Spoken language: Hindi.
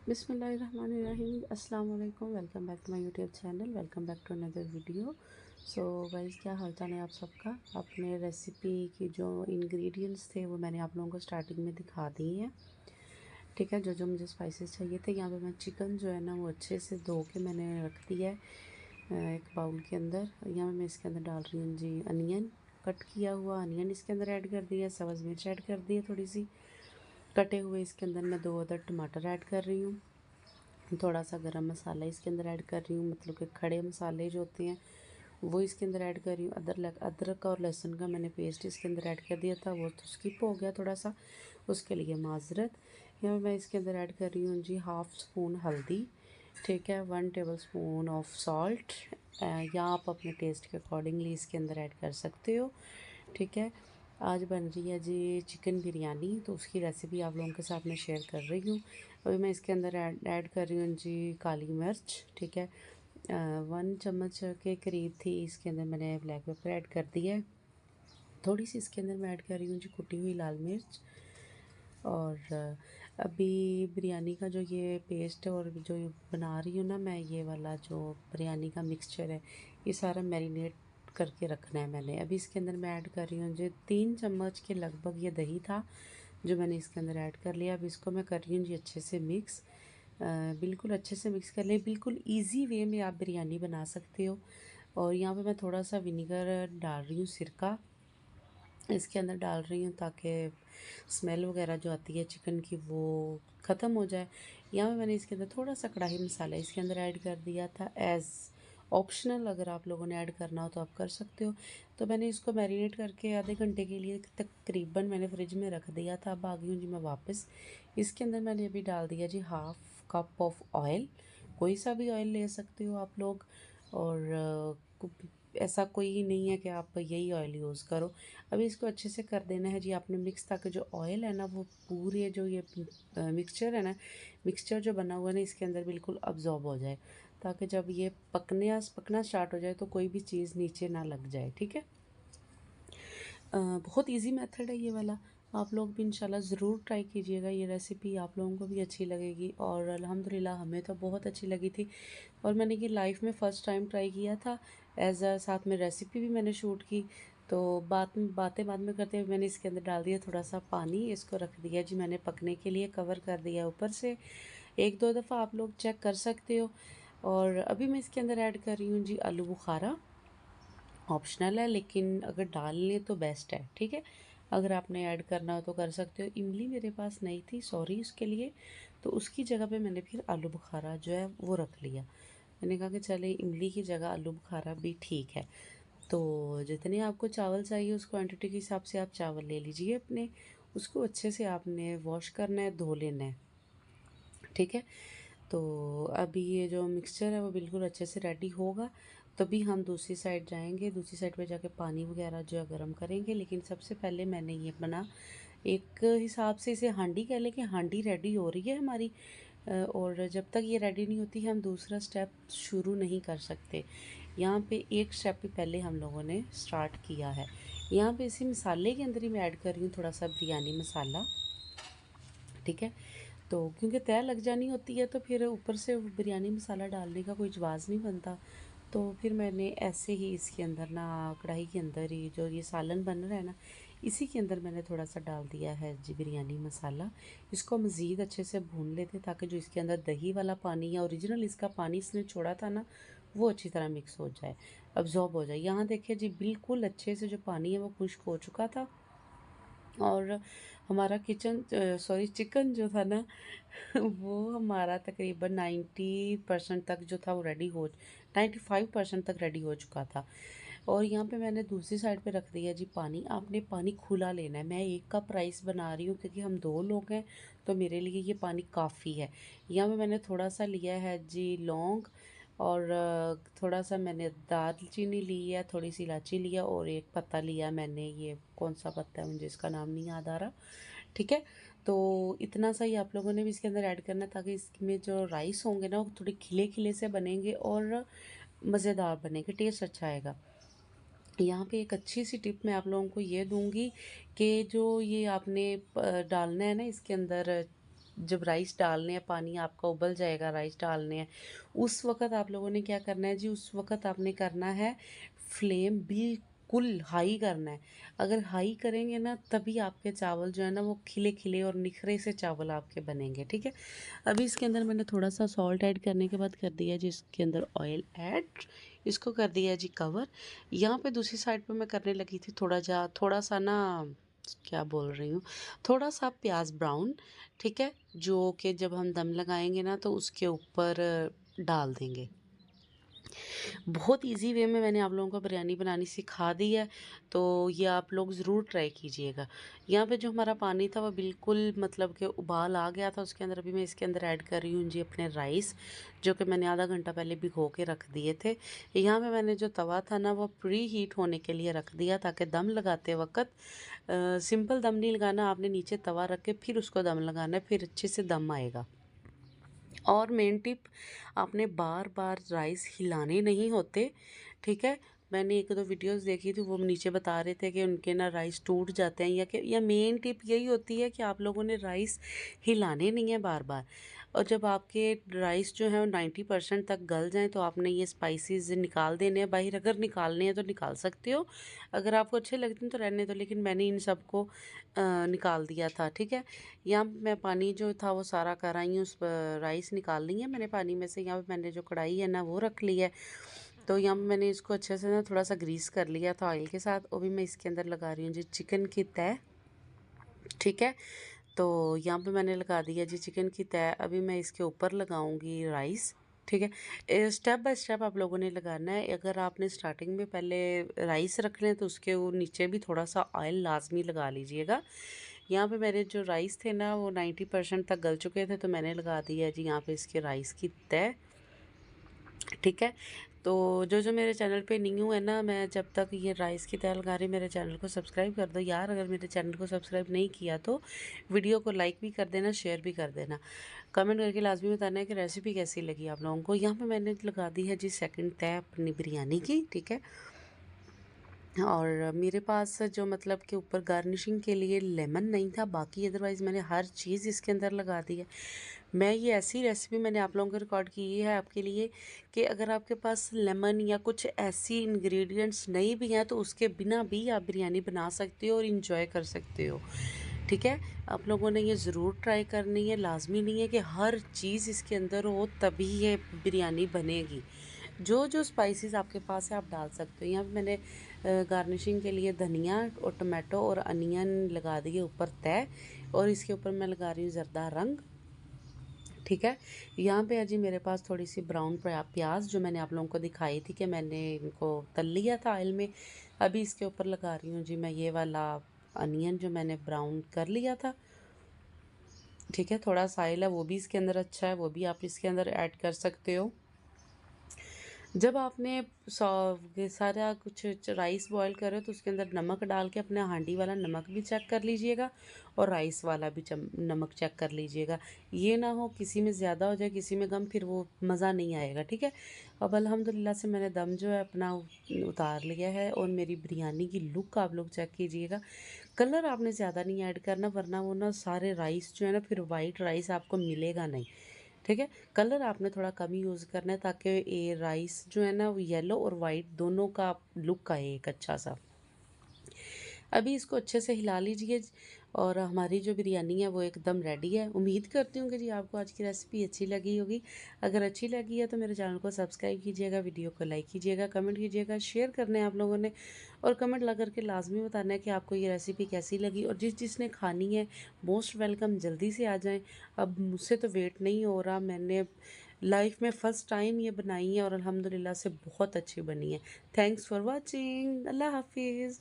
बिस्मिल्लाहिर्रहमानिर्रहीम अस्सलाम वालेकुम। Welcome back to my YouTube channel. Welcome back to another video. So guys, क्या हाल चाल है आप सबका। अपने रेसिपी की जो इंग्रेडिएंट्स थे वो मैंने आप लोगों को स्टार्टिंग में दिखा दिए हैं। ठीक है, जो जो मुझे स्पाइसेस चाहिए थे। यहाँ पे मैं चिकन जो है ना वो अच्छे से धो के मैंने रख दिया है एक बाउल के अंदर। यहाँ मैं इसके अंदर डाल रही हूँ जी अनियन, कट किया हुआ अनियन इसके अंदर ऐड कर दिया, सब्ज़ मिर्च ऐड कर दी है थोड़ी सी कटे हुए। इसके अंदर मैं 2 अदर टमाटर ऐड कर रही हूँ। थोड़ा सा गरम मसाला इसके अंदर ऐड कर रही हूँ, मतलब कि खड़े मसाले जो होते हैं वो इसके अंदर ऐड कर रही हूँ। अदरक और लहसुन का मैंने पेस्ट इसके अंदर ऐड कर दिया था, वो तो स्किप हो गया थोड़ा सा, उसके लिए माजरत। यहाँ मैं इसके अंदर ऐड कर रही हूँ जी 1/2 स्पून हल्दी। ठीक है, 1 टेबल स्पून ऑफ सॉल्ट, या आप अपने टेस्ट के अकॉर्डिंगली इसके अंदर ऐड कर सकते हो। ठीक है, आज बन रही है जी चिकन बिरयानी, तो उसकी रेसिपी आप लोगों के साथ मैं शेयर कर रही हूँ। अभी मैं इसके अंदर ऐड कर रही हूँ जी काली मिर्च। ठीक है, 1 चम्मच के करीब थी, इसके अंदर मैंने ब्लैक पेपर ऐड कर दिया है। थोड़ी सी इसके अंदर मैं ऐड कर रही हूँ जी कुटी हुई लाल मिर्च। और अभी बिरयानी का जो ये पेस्ट है और जो बना रही हूँ ना मैं, ये वाला जो बिरयानी का मिक्सचर है, ये सारा मैरिनेट करके रखना है मैंने। अभी इसके अंदर मैं ऐड कर रही हूँ जो 3 चम्मच के लगभग ये दही था जो मैंने इसके अंदर ऐड कर लिया। अब इसको मैं कर रही हूँ जी अच्छे से मिक्स। बिल्कुल अच्छे से मिक्स कर लें। बिल्कुल इजी वे में आप बिरयानी बना सकते हो। और यहाँ पे मैं थोड़ा सा विनीगर डाल रही हूँ, सिरका इसके अंदर डाल रही हूँ ताकि स्मेल वगैरह जो आती है चिकन की वो ख़त्म हो जाए। यहाँ पे मैंने इसके अंदर थोड़ा सा कढ़ाई मसाला इसके अंदर ऐड कर दिया था एज़ ऑप्शनल, अगर आप लोगों ने ऐड करना हो तो आप कर सकते हो। तो मैंने इसको मैरिनेट करके आधे घंटे के लिए तकरीबन मैंने फ्रिज में रख दिया था। अब आ गई हूँ जी मैं वापस। इसके अंदर मैंने अभी डाल दिया जी 1/2 कप ऑफ ऑयल। कोई सा भी ऑयल ले सकते हो आप लोग, और ऐसा कोई नहीं है कि आप यही ऑयल यूज़ करो। अभी इसको अच्छे से कर देना है जी आपने मिक्स, ताकि जो ऑयल है ना वो पूरे जो ये मिक्सचर है ना, मिक्सचर जो बना हुआ है ना इसके अंदर बिल्कुल अब्जॉर्ब हो जाए, ताकि जब ये पकना स्टार्ट हो जाए तो कोई भी चीज़ नीचे ना लग जाए। ठीक है, बहुत इजी मेथड है ये वाला। आप लोग भी इंशाल्लाह ज़रूर ट्राई कीजिएगा, ये रेसिपी आप लोगों को भी अच्छी लगेगी। और अल्हम्दुलिल्लाह हमें तो बहुत अच्छी लगी थी। और मैंने ये लाइफ में फ़र्स्ट टाइम ट्राई किया था एज़ अ, साथ में रेसिपी भी मैंने शूट की। तो बातें बाद में करते हुए मैंने इसके अंदर डाल दिया थोड़ा सा पानी, इसको रख दिया जी मैंने पकने के लिए, कवर कर दिया ऊपर से। 1-2 दफ़ा आप लोग चेक कर सकते हो। और अभी मैं इसके अंदर ऐड कर रही हूँ जी आलू बुखारा। ऑप्शनल है, लेकिन अगर डाल लें तो बेस्ट है। ठीक है, अगर आपने ऐड करना हो तो कर सकते हो। इमली मेरे पास नहीं थी, सॉरी उसके लिए, तो उसकी जगह पे मैंने फिर आलू बुखारा जो है वो रख लिया। मैंने कहा कि चले इमली की जगह आलू बुखारा भी ठीक है। तो जितने आपको चावल चाहिए उस क्वांटिटी के हिसाब से आप चावल ले लीजिए अपने, उसको अच्छे से आपने वॉश करना है, धो लेना है। ठीक है, तो अभी ये जो मिक्सचर है वो बिल्कुल अच्छे से रेडी होगा, तभी हम दूसरी साइड जाएंगे। दूसरी साइड पे जाके पानी वगैरह जो है गर्म करेंगे। लेकिन सबसे पहले मैंने ये बना, एक हिसाब से इसे हांडी कह लें कि हांडी रेडी हो रही है हमारी। और जब तक ये रेडी नहीं होती हम दूसरा स्टेप शुरू नहीं कर सकते। यहाँ पे एक स्टेप भी पहले हम लोगों ने स्टार्ट किया है। यहाँ पे इसी मसाले के अंदर ही मैं ऐड कर रही हूँ थोड़ा सा बिरयानी मसाला। ठीक है, तो क्योंकि तय लग जानी होती है तो फिर ऊपर से बिरयानी मसाला डालने का कोई जवाज़ नहीं बनता। तो फिर मैंने ऐसे ही इसके अंदर ना, कढ़ाई के अंदर ही जो ये सालन बन रहा है ना, इसी के अंदर मैंने थोड़ा सा डाल दिया है जी बिरयानी मसाला। इसको मज़ीद अच्छे से भून लेते ताकि जो इसके अंदर दही वाला पानी या ओरिजिनल इसका पानी इसने छोड़ा था ना, वो अच्छी तरह मिक्स हो जाए, अब्जॉर्ब हो जाए। यहाँ देखिए जी बिल्कुल अच्छे से जो पानी है वो खुश्क हो चुका था। और हमारा चिकन जो था ना वो हमारा तकरीबन 90% तक जो था वो रेडी हो, 95% तक रेडी हो चुका था। और यहाँ पे मैंने दूसरी साइड पे रख दिया जी पानी। आपने पानी खुला लेना है। मैं एक कप राइस बना रही हूँ क्योंकि हम 2 लोग हैं, तो मेरे लिए ये पानी काफ़ी है। यहाँ पे मैंने थोड़ा सा लिया है जी लौंग, और थोड़ा सा मैंने दालचीनी ली है, थोड़ी सी इलायची लिया, और एक पत्ता लिया मैंने, ये कौन सा पत्ता है मुझे इसका नाम नहीं याद आ रहा। ठीक है, तो इतना सा ही आप लोगों ने भी इसके अंदर ऐड करना है ताकि इसमें जो राइस होंगे ना वो थोड़े खिले खिले से बनेंगे और मज़ेदार बनेंगे, टेस्ट अच्छा आएगा। यहाँ पे एक अच्छी सी टिप मैं आप लोगों को ये दूंगी कि जो ये आपने डालना है ना इसके अंदर जब राइस डालने हैं, पानी आपका उबल जाएगा, राइस डालने हैं, उस वक़्त आप लोगों ने क्या करना है जी, उस वक़्त आपने करना है फ्लेम बिल्कुल हाई करना है। अगर हाई करेंगे ना तभी आपके चावल जो है ना वो खिले-खिले और निखरे से चावल आपके बनेंगे, ठीक है? अभी इसके अंदर मैंने थोड़ा-सा सॉल्ट ऐड करने के बाद कर दिया जी इसके अंदर ऑयल ऐड, इसको कर दिया जी कवर। यहाँ पे दूसरी साइड पे मैं करने लगी थी थोड़ा-सा ना क्या बोल रही हूँ, थोड़ा-सा प्याज़ ब्राउन, ठीक है? जो कि जब हम दम लगाएँगे ना तो उसके ऊपर डाल देंगे। बहुत ईज़ी वे में मैंने आप लोगों को बिरयानी बनानी सिखा दी है, तो ये आप लोग ज़रूर ट्राई कीजिएगा। यहाँ पे जो हमारा पानी था वो बिल्कुल मतलब कि उबाल आ गया था, उसके अंदर अभी मैं इसके अंदर ऐड कर रही हूँ जी अपने राइस, जो कि मैंने आधा घंटा पहले भिगो के रख दिए थे। यहाँ पे मैंने जो तवा था ना वो प्री हीट होने के लिए रख दिया ताकि दम लगाते वक़्त सिंपल दम नहीं लगाना, आपने नीचे तवा रख के फिर उसको दम लगाना है, फिर अच्छे से दम आएगा। और मेन टिप, आपने बार बार राइस हिलाने नहीं होते, ठीक है? मैंने एक दो वीडियोस देखी थी, वो नीचे बता रहे थे कि उनके ना राइस टूट जाते हैं, या मेन टिप यही होती है कि आप लोगों ने राइस हिलाने नहीं है बार बार। और जब आपके राइस जो है वो 90% तक गल जाएं तो आपने ये स्पाइसेस निकाल देने हैं बाहर। अगर निकालने हैं तो निकाल सकते हो, अगर आपको अच्छे लगते हैं तो रहने दो, लेकिन मैंने इन सबको निकाल दिया था, ठीक है? यहाँ पे मैं पानी जो था वो सारा कर आई हूँ, उस राइस निकाल ली है मैंने पानी में से। यहाँ पे मैंने जो कढ़ाई है ना वो रख ली है, तो यहाँ पे मैंने इसको अच्छे से ना थोड़ा सा ग्रीस कर लिया था ऑयल के साथ। अभी मैं इसके अंदर लगा रही हूँ जी चिकन की तह, ठीक है? तो यहाँ पे मैंने लगा दिया जी चिकन की तह। अभी मैं इसके ऊपर लगाऊंगी राइस, ठीक है? स्टेप बाय स्टेप आप लोगों ने लगाना है। अगर आपने स्टार्टिंग में पहले राइस रख लें तो उसके वो नीचे भी थोड़ा सा ऑयल लाजमी लगा लीजिएगा। यहाँ पे मेरे जो राइस थे ना वो 90% तक गल चुके थे, तो मैंने लगा दिया जी यहाँ पे इसके राइस की तह, ठीक है? तो जो जो मेरे चैनल पे न्यू है ना, मैं जब तक ये राइस की तह लगा रही, मेरे चैनल को सब्सक्राइब कर दो यार। अगर मेरे चैनल को सब्सक्राइब नहीं किया तो वीडियो को लाइक भी कर देना, शेयर भी कर देना, कमेंट करके लाजमी बताना है कि रेसिपी कैसी लगी आप लोगों को। यहाँ पे मैंने लगा दी है जी सेकंड तह अपनी बिरयानी की, ठीक है? और मेरे पास जो मतलब कि ऊपर गार्निशिंग के लिए लेमन नहीं था, बाकी अदरवाइज़ मैंने हर चीज़ इसके अंदर लगा दी है। मैं ये ऐसी रेसिपी मैंने आप लोगों को रिकॉर्ड की है आपके लिए कि अगर आपके पास लेमन या कुछ ऐसी इंग्रेडिएंट्स नहीं भी हैं तो उसके बिना भी आप बिरयानी बना सकते हो और इन्जॉय कर सकते हो, ठीक है? आप लोगों ने ये ज़रूर ट्राई करनी है। लाजमी नहीं है कि हर चीज़ इसके अंदर हो तभी ये बिरयानी बनेगी। जो जो स्पाइसेस आपके पास है आप डाल सकते हो। यहाँ पे मैंने गार्निशिंग के लिए धनिया और टमाटो और अनियन लगा दिए ऊपर तय, और इसके ऊपर मैं लगा रही हूँ ज़रदा रंग, ठीक है? यहाँ पे है जी मेरे पास थोड़ी सी ब्राउन प्याज, जो मैंने आप लोगों को दिखाई थी कि मैंने इनको तल लिया था ऑयल में। अभी इसके ऊपर लगा रही हूँ जी मैं ये वाला अनियन जो मैंने ब्राउन कर लिया था, ठीक है? थोड़ा सा ऑयल है वो भी इसके अंदर अच्छा है, वो भी आप इसके अंदर ऐड कर सकते हो। जब आपने सारा कुछ राइस बॉईल करे तो उसके अंदर नमक डाल के अपने हांडी वाला नमक भी चेक कर लीजिएगा और राइस वाला भी नमक चेक कर लीजिएगा। ये ना हो किसी में ज़्यादा हो जाए किसी में कम, फिर वो मज़ा नहीं आएगा, ठीक है? अब अल्हम्दुलिल्लाह से मैंने दम जो है अपना उतार लिया है, और मेरी बिरयानी की लुक आप लोग चेक कीजिएगा। कलर आपने ज़्यादा नहीं ऐड करना, वरना वो ना सारे राइस जो है ना फिर वाइट राइस आपको मिलेगा नहीं, ठीक है? कलर आपने थोड़ा कम यूज़ करना है ताकि ये राइस जो है ना वो येलो और वाइट दोनों का लुक आए एक अच्छा सा। अभी इसको अच्छे से हिला लीजिए, और हमारी जो बिरयानी है वो एकदम रेडी है। उम्मीद करती हूँ कि जी आपको आज की रेसिपी अच्छी लगी होगी। अगर अच्छी लगी है तो मेरे चैनल को सब्सक्राइब कीजिएगा, वीडियो को लाइक कीजिएगा, कमेंट कीजिएगा, शेयर करने हैं आप लोगों ने, और कमेंट ला करके लाजमी बताना है कि आपको ये रेसिपी कैसी लगी। और जिसने खानी है मोस्ट वेलकम, जल्दी से आ जाएँ। अब मुझसे तो वेट नहीं हो रहा, मैंने लाइफ में फ़र्स्ट टाइम ये बनाई है और अल्हम्दुलिल्लाह से बहुत अच्छी बनी है। Thanks for watching. अल्लाह हाफिज़।